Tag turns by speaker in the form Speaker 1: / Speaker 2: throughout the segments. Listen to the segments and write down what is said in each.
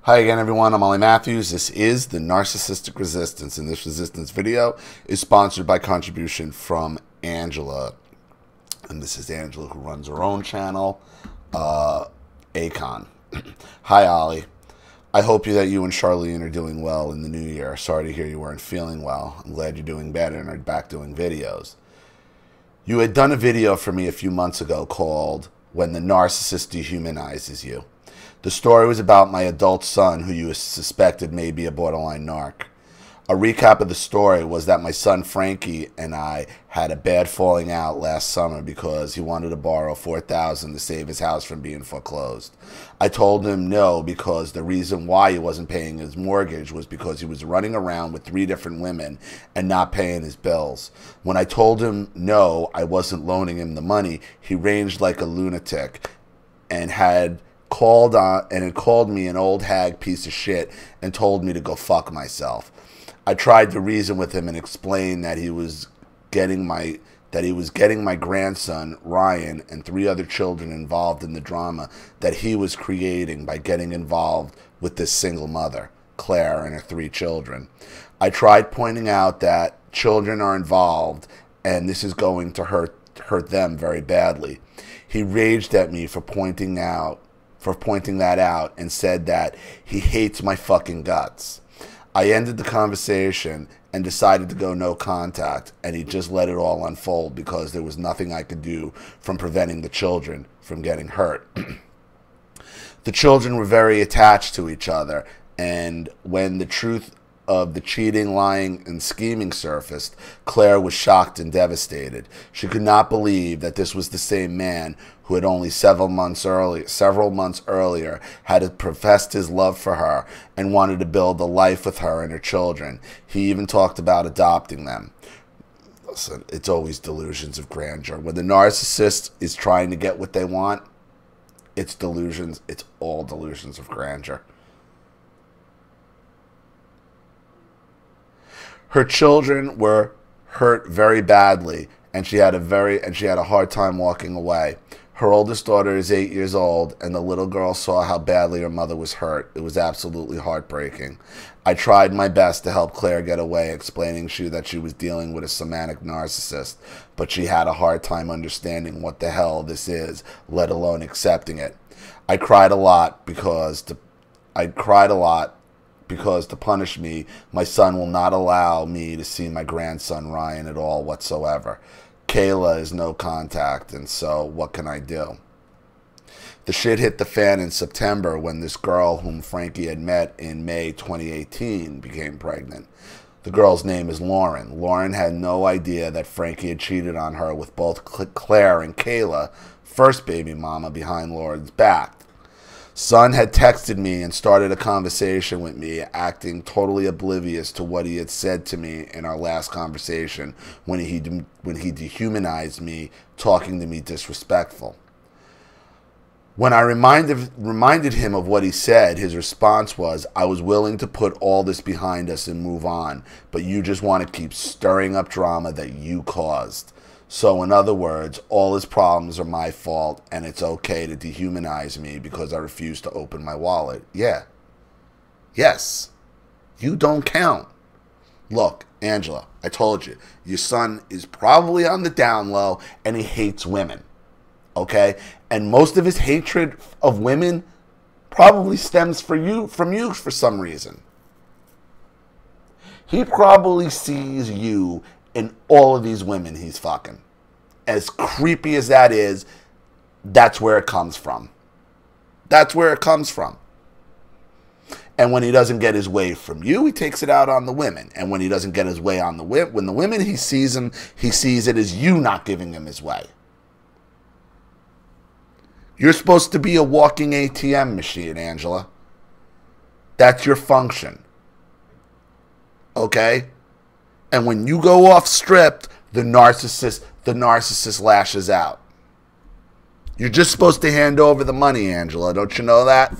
Speaker 1: Hi again, everyone. I'm Ollie Matthews. This is the Narcissistic Resistance, and this resistance video is sponsored by contribution from Angela. And this is Angela, who runs her own channel, Acon. Hi, Ollie. I hope that you and Charlene are doing well in the new year. Sorry to hear you weren't feeling well. I'm glad you're doing better and are back doing videos. You had done a video for me a few months ago called When the Narcissist Dehumanizes You. The story was about my adult son, who you suspected may be a borderline narc. A recap of the story was that my son Frankie and I had a bad falling out last summer because he wanted to borrow $4,000 to save his house from being foreclosed. I told him no because the reason why he wasn't paying his mortgage was because he was running around with 3 different women and not paying his bills. When I told him no, I wasn't loaning him the money, he raged like a lunatic and had called me an old hag piece of shit and told me to go fuck myself. I tried to reason with him and explain that he was getting my grandson Ryan and 3 other children involved in the drama that he was creating by getting involved with this single mother, Claire, and her 3 children. I tried pointing out that children are involved and this is going to hurt them very badly. He raged at me for pointing that out and said that he hates my fucking guts. I ended the conversation and decided to go no contact, and he just let it all unfold because there was nothing I could do from preventing the children from getting hurt. The children were very attached to each other, and when the truth of the cheating, lying, and scheming surfaced, Claire was shocked and devastated. She could not believe that this was the same man who had only several months earlier had professed his love for her and wanted to build a life with her and her children. He even talked about adopting them. Listen, it's always delusions of grandeur. When the narcissist is trying to get what they want, it's delusions. It's all delusions of grandeur. Her children were hurt very badly, and she had a hard time walking away. Her oldest daughter is 8 years old, and the little girl saw how badly her mother was hurt. It was absolutely heartbreaking. I tried my best to help Claire get away, explaining that she was dealing with a somatic narcissist, but she had a hard time understanding what the hell this is, let alone accepting it. I cried a lot because to punish me, my son will not allow me to see my grandson Ryan at all whatsoever. Kayla is no contact, and so what can I do? The shit hit the fan in September when this girl whom Frankie had met in May 2018 became pregnant. The girl's name is Lauren. Lauren had no idea that Frankie had cheated on her with both Claire and Kayla, first baby mama, behind Lauren's back. Son had texted me and started a conversation with me, acting totally oblivious to what he had said to me in our last conversation when he dehumanized me, talking to me disrespectful. When I reminded him of what he said, his response was, I was willing to put all this behind us and move on, but you just want to keep stirring up drama that you caused. So in other words, all his problems are my fault, and it's okay to dehumanize me because I refuse to open my wallet. Yeah. Yes. You don't count. Look, Angela, I told you, your son is probably on the down low, and he hates women. Okay? And most of his hatred of women probably stems from you for some reason. He probably sees you in all of these women he's fucking. As creepy as that is, that's where it comes from. That's where it comes from. And when he doesn't get his way from you, he takes it out on the women. And when he doesn't get his way on the women, he sees it as you not giving him his way. You're supposed to be a walking ATM machine, Angela. That's your function. Okay? And when you go off stripped, the narcissist lashes out. You're just supposed to hand over the money, Angela. Don't you know that?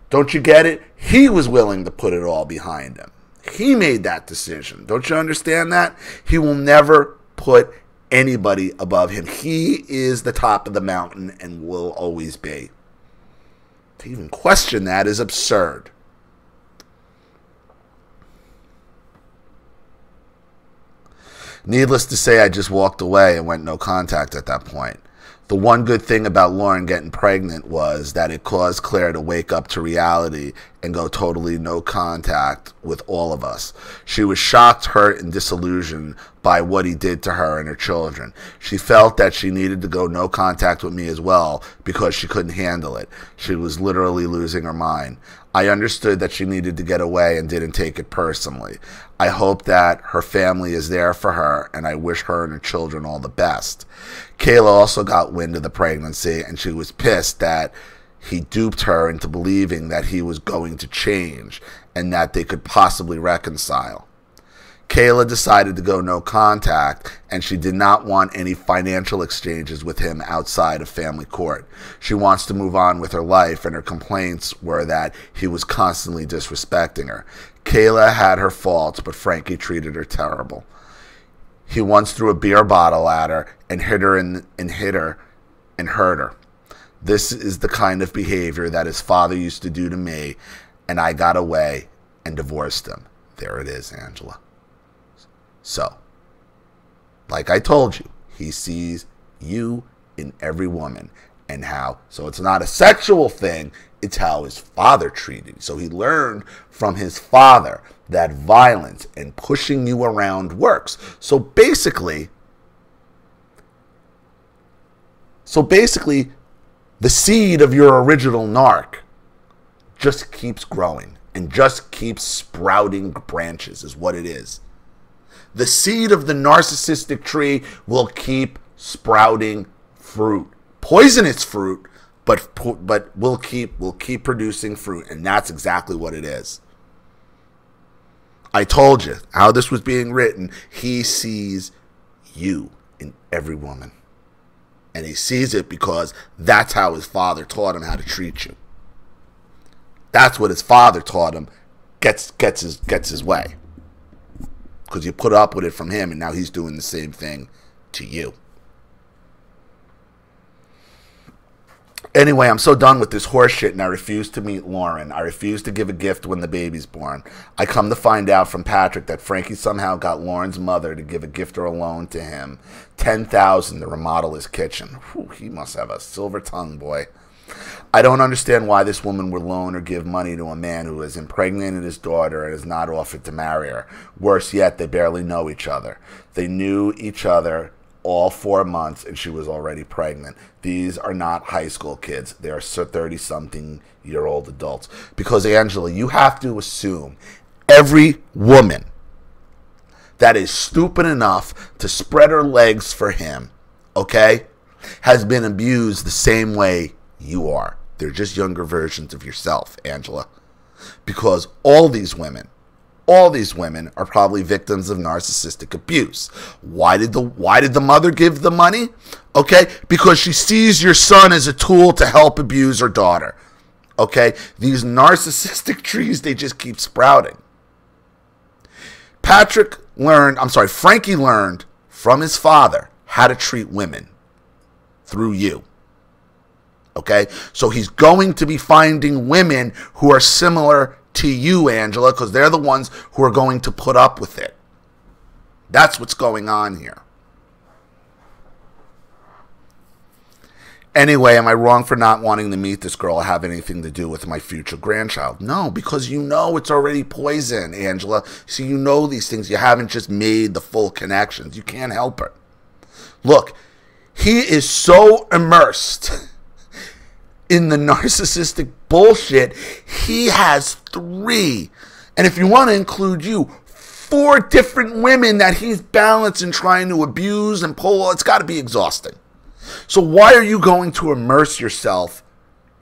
Speaker 1: Don't you get it? He was willing to put it all behind him. He made that decision. Don't you understand that? He will never put anybody above him. He is the top of the mountain and will always be. To even question that is absurd. Needless to say, I just walked away and went no contact at that point. The one good thing about Lauren getting pregnant was that it caused Claire to wake up to reality and go totally no contact with all of us. She was shocked, hurt, and disillusioned by what he did to her and her children. She felt that she needed to go no contact with me as well because she couldn't handle it. She was literally losing her mind. I understood that she needed to get away and didn't take it personally. I hope that her family is there for her, and I wish her and her children all the best. Kayla also got wind of the pregnancy, and she was pissed that he duped her into believing that he was going to change and that they could possibly reconcile. Kayla decided to go no contact, and she did not want any financial exchanges with him outside of family court. She wants to move on with her life, and her complaints were that he was constantly disrespecting her. Kayla had her faults, but Frankie treated her terrible. He once threw a beer bottle at her and hit her and hurt her. This is the kind of behavior that his father used to do to me, and I got away and divorced him. There it is, Angela. So, like I told you, he sees you in every woman, and how, so it's not a sexual thing, it's how his father treated you. So he learned from his father that violence and pushing you around works. So basically, the seed of your original narc just keeps growing and just keeps sprouting branches is what it is. The seed of the narcissistic tree will keep sprouting fruit. Poisonous fruit, but will keep producing fruit, and that's exactly what it is. I told you how this was being written. He sees you in every woman. And he sees it because that's how his father taught him how to treat you. That's what his father taught him gets his way. Because you put up with it from him, and now he's doing the same thing to you. Anyway, I'm so done with this horse shit, and I refuse to meet Lauren. I refuse to give a gift when the baby's born. I come to find out from Patrick that Frankie somehow got Lauren's mother to give a gift or a loan to him. $10,000 to remodel his kitchen. Whew, he must have a silver tongue, boy. I don't understand why this woman would loan or give money to a man who has impregnated his daughter and has not offered to marry her. Worse yet, they barely know each other. They knew each other all 4 months, and she was already pregnant. These are not high school kids. They are 30-something-year-old adults. Because, Angela, you have to assume every woman that is stupid enough to spread her legs for him, okay, has been abused the same way you are. They're just younger versions of yourself, Angela. Because all these women are probably victims of narcissistic abuse. Why did the mother give the money? Okay, because she sees your son as a tool to help abuse her daughter. Okay, these narcissistic trees, they just keep sprouting. Frankie learned from his father how to treat women through you. Okay, so he's going to be finding women who are similar to you, Angela, because they're the ones who are going to put up with it. That's what's going on here. Anyway, am I wrong for not wanting to meet this girl or have anything to do with my future grandchild? No, because you know it's already poison, Angela. So you know these things. You haven't just made the full connections. You can't help it. Look, he is so immersed in the narcissistic bullshit, he has 3, and if you want to include you, 4 different women that he's balancing, trying to abuse and pull. It's got to be exhausting. So why are you going to immerse yourself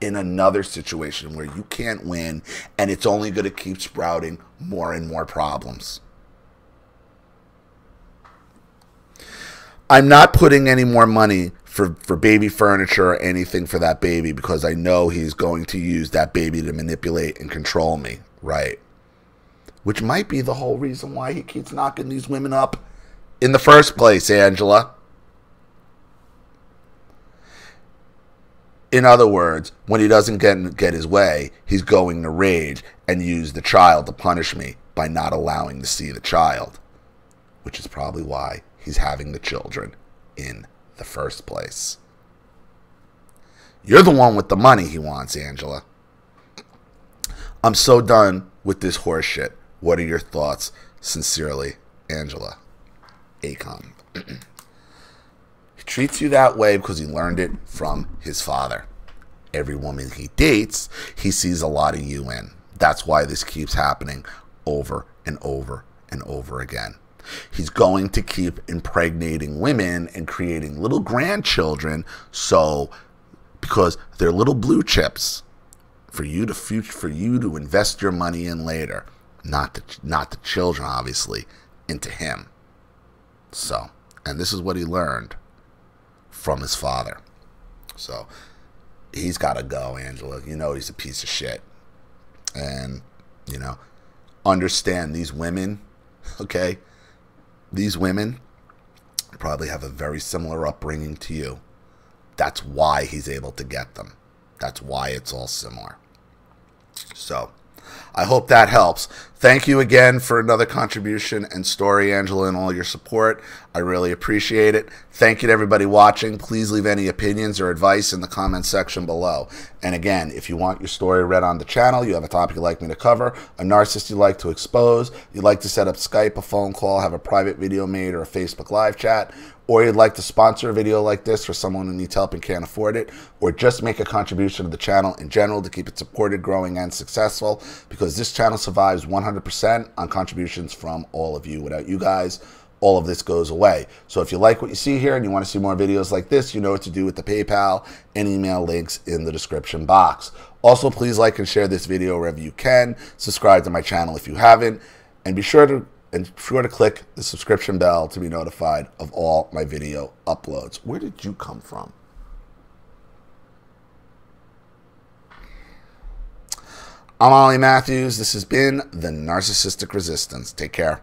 Speaker 1: in another situation where you can't win, and it's only going to keep sprouting more and more problems? I'm not putting any more money for baby furniture or anything for that baby because I know he's going to use that baby to manipulate and control me, right? Which might be the whole reason why he keeps knocking these women up in the first place, Angela. In other words, when he doesn't get his way, he's going to rage and use the child to punish me by not allowing to see the child, which is probably why he's having the children in the first place. You're the one with the money he wants, Angela. I'm so done with this horse shit. What are your thoughts? Sincerely, Angela. Acom. He treats you that way because he learned it from his father. Every woman he dates, he sees a lot of you in. That's why this keeps happening over and over and over again. He's going to keep impregnating women and creating little grandchildren, because they're little blue chips for you to invest your money in later. Not the children, obviously, into him. So, and this is what he learned from his father. So, he's got to go, Angela. You know he's a piece of shit. And, understand these women, okay? These women probably have a very similar upbringing to you. That's why he's able to get them. That's why it's all similar. So, I hope that helps. Thank you again for another contribution and story, Angela, and all your support. I really appreciate it. Thank you to everybody watching. Please leave any opinions or advice in the comment section below. And again, if you want your story read on the channel, you have a topic you'd like me to cover, a narcissist you'd like to expose, you'd like to set up Skype, a phone call, have a private video made, or a Facebook live chat, or you'd like to sponsor a video like this for someone who needs help and can't afford it, or just make a contribution to the channel in general to keep it supported, growing, and successful, because this channel survives 100% on contributions from all of you. Without you guys, all of this goes away. So if you like what you see here and you want to see more videos like this, you know what to do with the PayPal and email links in the description box. Also, please like and share this video wherever you can. Subscribe to my channel if you haven't, and be sure to click the subscription bell to be notified of all my video uploads. Where did you come from? I'm Ollie Matthews. This has been the Narcissistic Resistance. Take care.